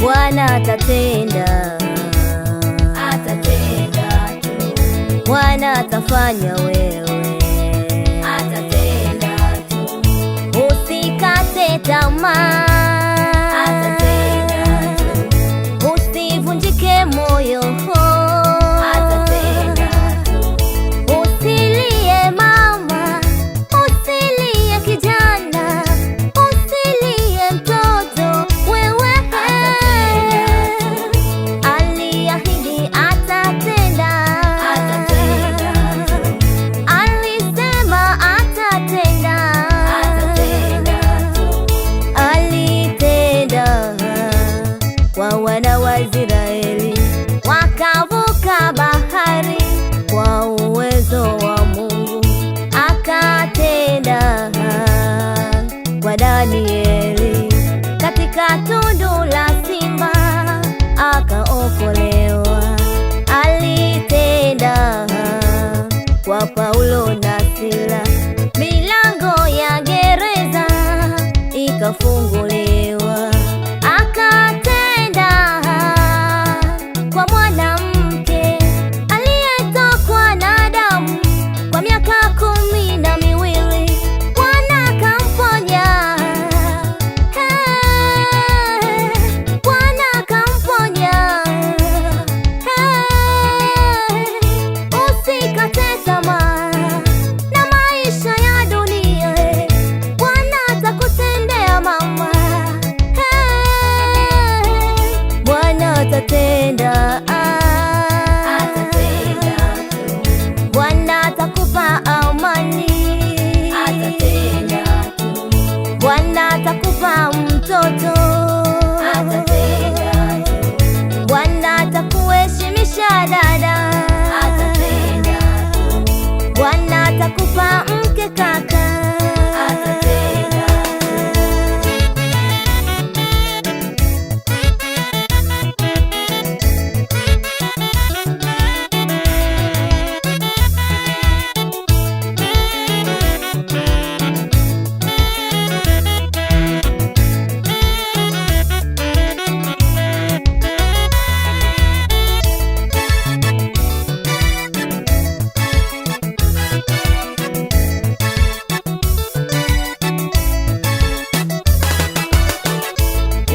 Bwana atatenda, atatenda tu. Bwana atafanya wewe, atatenda tu. Usikate tamaa, atatenda tu. Usivunjike moyo, atatenda tu. Usilie mama, usilie kijana, usilie mtoto, wewe aliahidi atatenda, atatenda tu. alisema atatenda, atatenda tu. alitenda kwa wana wa Israeli, wakavuka bahari kwa uwezo wa Mungu, akatenda kwa Danieli, katika tundu la simba akaokolewa, alitenda kwa Paulo na Sila, milango ya gereza ikafunguliwa, akatenda kwa mwanamke aliyetokwa na damu kwa miaka 12, Bwana akamponya. Bwana akamponya. Usikate tamaa na maisha ya dunia, Bwana atakutendea mama. Bwana atatenda, atatenda tu. Bwana atakupa amani, atatenda tu. Bwana atakupa mtoto, atatenda tu. Bwana atakuheshimisha dada, atatenda tu. Bwana atakupa mke kaka, atatenda tu.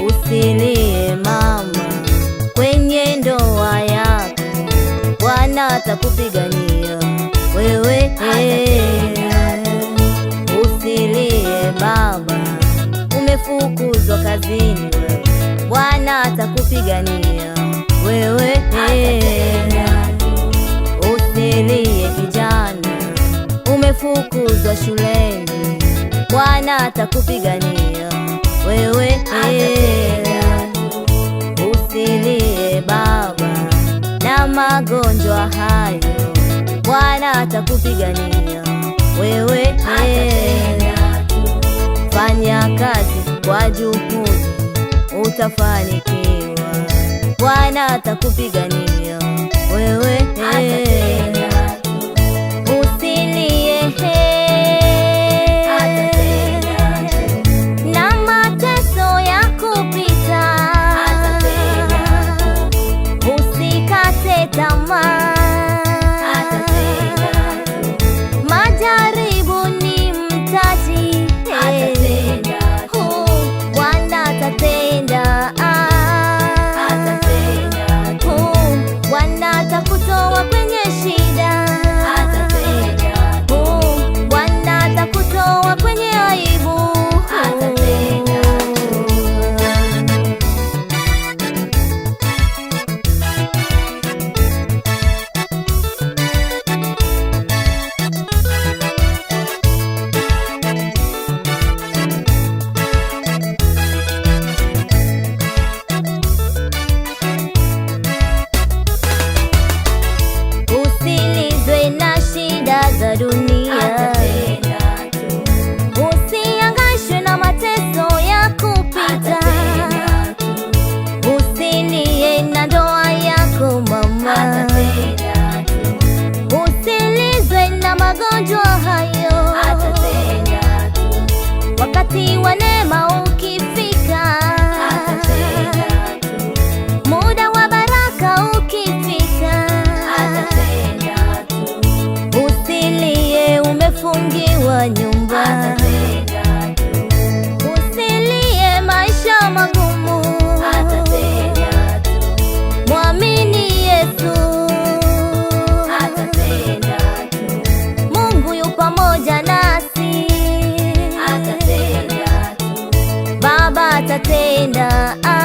Usilie mama kwenye ndoa yako, Bwana atakupigania wewe. Usilie baba, umefukuzwa kazini, Bwana atakupigania wewe. Usilie kijana, umefukuzwa shuleni, Bwana atakupigania wewe. Usilie baba na magonjwa hayo, Bwana atakupigania wewe. Fanya kazi kwa juhudi, utafanikiwa, Bwana atakupigania wewe. Usilie na mateso ya kupita, usikate tamaa, majaribu ni mtaji, Bwana atatenda, Bwana atakutoa kwenye shida. atatenda.